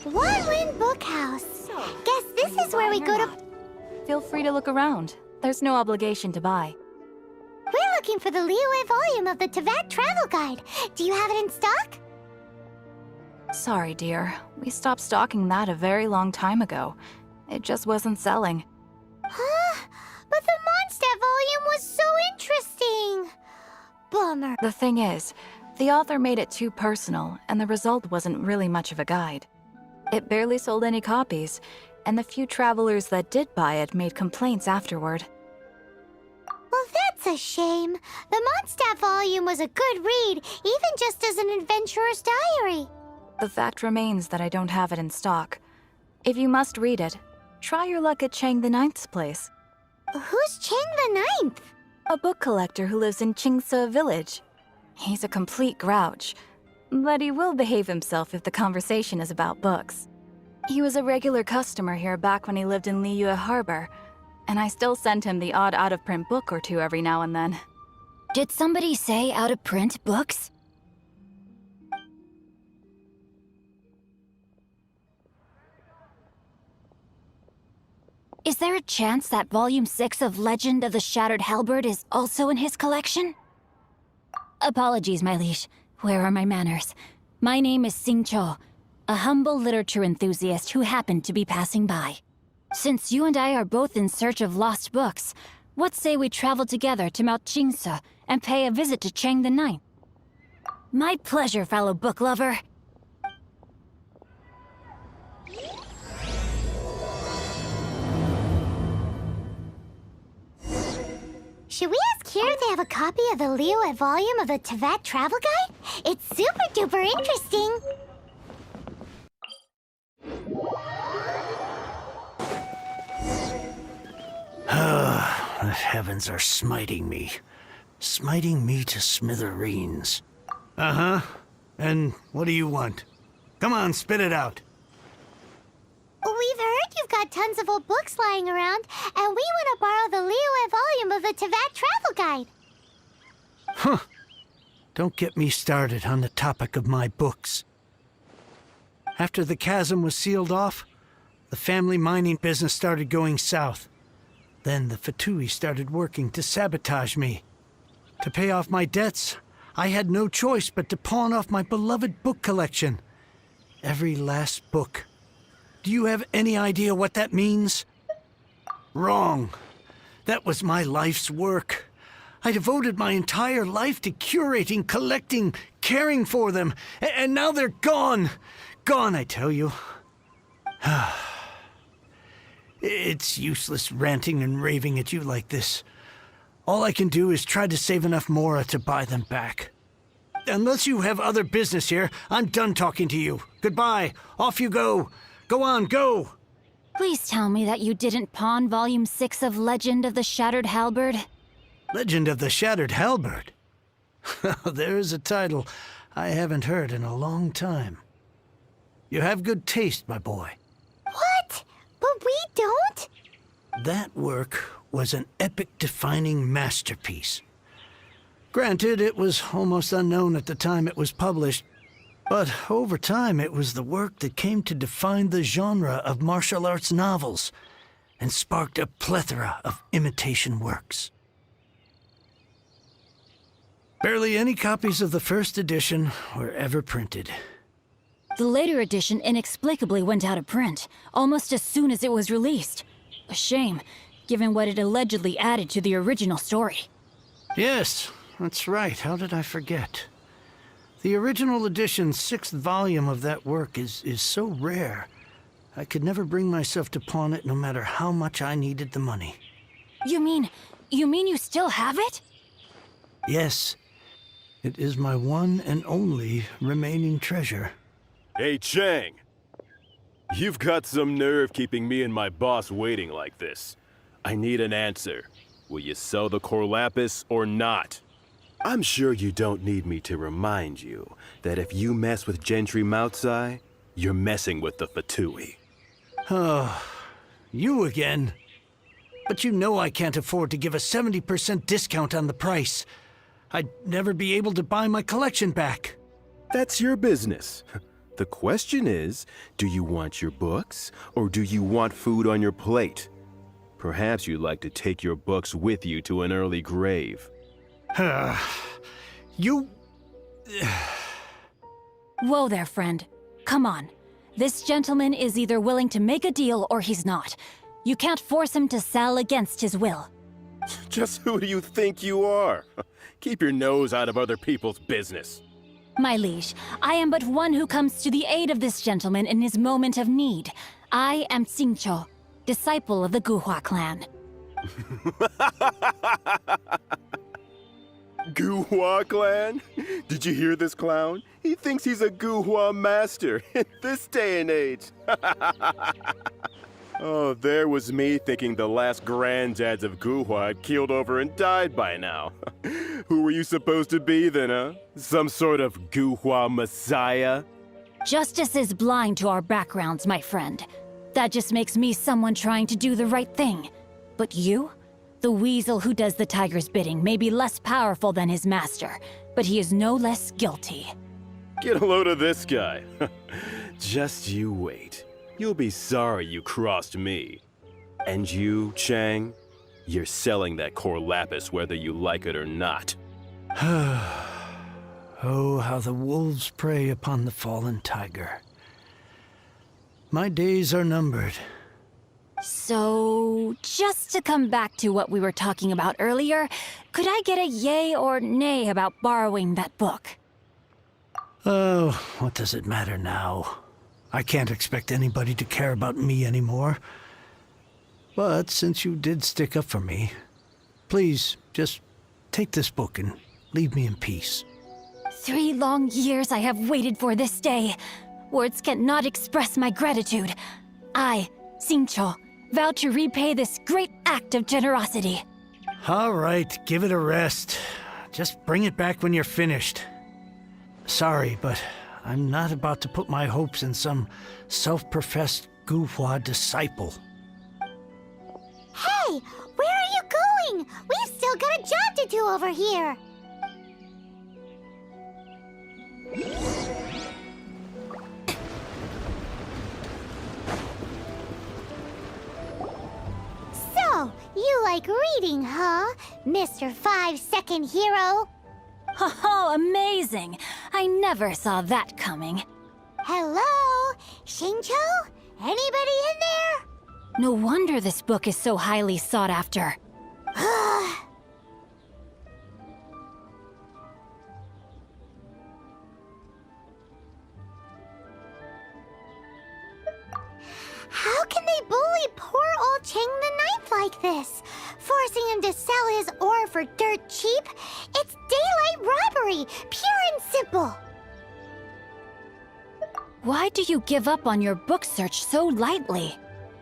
One-Win Bookhouse. Guess this is where we go to... Feel free to look around. There's no obligation to buy. We're looking for the Liyue volume of the Teyvat travel guide. Do you have it in stock? Sorry, dear. We stopped stocking that a very long time ago. It just wasn't selling. Huh? But the Mondstadt volume was so interesting. Bummer. The thing is, the author made it too personal, and the result wasn't really much of a guide. It barely sold any copies, and the few travelers that did buy it made complaints afterward. Well, that's a shame. The Mondstadt volume was a good read, even just as an adventurer's diary. The fact remains that I don't have it in stock. If you must read it, try your luck at Chang the Ninth's place. Who's Chang the Ninth? A book collector who lives in Qingce village. He's a complete grouch, but he will behave himself if the conversation is about books. He was a regular customer here back when he lived in Liyue Harbor, and I still send him the odd out-of-print book or two every now and then. Did somebody say out-of-print books? Is there a chance that Volume 6 of Legend of the Shattered Halberd is also in his collection? Apologies, my liege. Where are my manners? My name is Qingce, a humble literature enthusiast who happened to be passing by. Since you and I are both in search of lost books, what say we travel together to Mount Qingce and pay a visit to Chang the Ninth? My pleasure, fellow book lover. Should we ask here if they have a copy of the Liyue volume of the Teyvat travel guide? It's super duper interesting. The heavens are smiting me. Smiting me to smithereens. Uh-huh. And what do you want? Come on, spit it out. We've heard you've got tons of old books lying around, and we want to borrow the Liyue volume of the Teyvat travel guide. Huh. Don't get me started on the topic of my books. After the chasm was sealed off, the family mining business started going south. Then the Fatui started working to sabotage me. To pay off my debts, I had no choice but to pawn off my beloved book collection. Every last book. Do you have any idea what that means? Wrong. That was my life's work. I devoted my entire life to curating, collecting, caring for them, and now they're gone. Gone, I tell you. It's useless ranting and raving at you like this. All I can do is try to save enough Mora to buy them back. Unless you have other business here, I'm done talking to you. Goodbye. Off you go. Go on, go! Please tell me that you didn't pawn Volume 6 of Legend of the Shattered Halberd. Legend of the Shattered Halberd? There's a title I haven't heard in a long time. You have good taste, my boy. What? But we don't? That work was an epic-defining masterpiece. Granted, it was almost unknown at the time it was published, but over time it was the work that came to define the genre of martial arts novels and sparked a plethora of imitation works. Barely any copies of the first edition were ever printed. The later edition inexplicably went out of print, almost as soon as it was released. A shame, given what it allegedly added to the original story. Yes, that's right. How did I forget? The original edition's 6th volume of that work is so rare, I could never bring myself to pawn it no matter how much I needed the money. You mean you still have it? Yes, it is my one and only remaining treasure. Hey, Chang! You've got some nerve keeping me and my boss waiting like this. I need an answer. Will you sell the core lapis or not? I'm sure you don't need me to remind you that if you mess with Gentry Moutsai, you're messing with the Fatui. Oh, you again. But you know I can't afford to give a 70% discount on the price. I'd never be able to buy my collection back. That's your business. The question is, do you want your books, or do you want food on your plate? Perhaps you'd like to take your books with you to an early grave. You... Whoa there, friend. Come on. This gentleman is either willing to make a deal or he's not. You can't force him to sell against his will. Just who do you think you are? Keep your nose out of other people's business. My liege, I am but one who comes to the aid of this gentleman in his moment of need. I am Qingce, disciple of the Guhua clan. Guhua clan? Did you hear this clown? He thinks he's a Guhua master in this day and age. Oh, there was me thinking the last granddads of Guhua had keeled over and died by now. Who were you supposed to be then, huh? Some sort of Guhua messiah? Justice is blind to our backgrounds, my friend. That just makes me someone trying to do the right thing. But you? The weasel who does the tiger's bidding may be less powerful than his master, but he is no less guilty. Get a load of this guy. Just you wait. You'll be sorry you crossed me. And you, Chang, you're selling that core lapis whether you like it or not. Oh, how the wolves prey upon the fallen tiger. My days are numbered. So, just to come back to what we were talking about earlier, could I get a yay or nay about borrowing that book? Oh, what does it matter now? I can't expect anybody to care about me anymore. But since you did stick up for me, please just take this book and leave me in peace. 3 long years I have waited for this day. Words cannot express my gratitude. I, Qingce, vow to repay this great act of generosity. All right, give it a rest. Just bring it back when you're finished. Sorry, but I'm not about to put my hopes in some self-professed Guhua disciple. Hey, where are you going? We've still got a job to do over here. So, you like reading, huh, Mr. 5-second hero? Oh, amazing! I never saw that coming. Hello? Qingce? Anybody in there? No wonder this book is so highly sought after. How can they bully poor old Chang the Ninth like this? Forcing him to sell his ore for dirt cheap? It's daylight robbery, pure and simple. Why do you give up on your book search so lightly?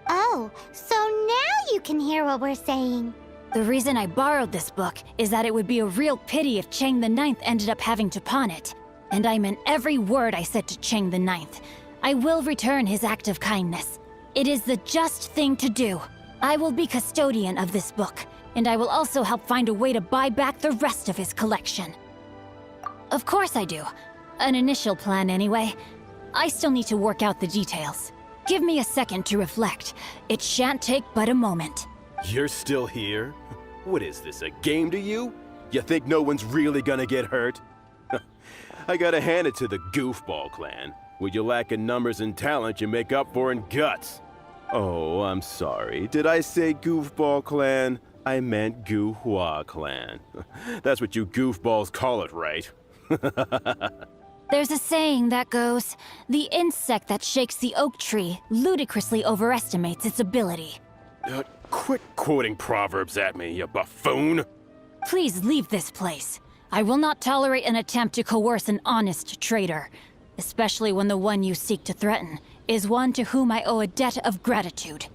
Oh, so now you can hear what we're saying. The reason I borrowed this book is that it would be a real pity if Chang the Ninth ended up having to pawn it. And I meant every word I said to Chang the Ninth. I will return his act of kindness. It is the just thing to do. I will be custodian of this book, and I will also help find a way to buy back the rest of his collection. Of course I do. An initial plan anyway. I still need to work out the details. Give me a second to reflect. It shan't take but a moment. You're still here? What is this, a game to you? You think no one's really gonna get hurt? I gotta hand it to the Goofball clan. What you lack in numbers and talent, you make up for in guts. Oh, I'm sorry. Did I say Goofball clan? I meant Guhua clan. That's what you goofballs call it, right? There's a saying that goes, the insect that shakes the oak tree ludicrously overestimates its ability. Quit quoting proverbs at me, you buffoon! Please leave this place. I will not tolerate an attempt to coerce an honest trader, especially when the one you seek to threaten is one to whom I owe a debt of gratitude.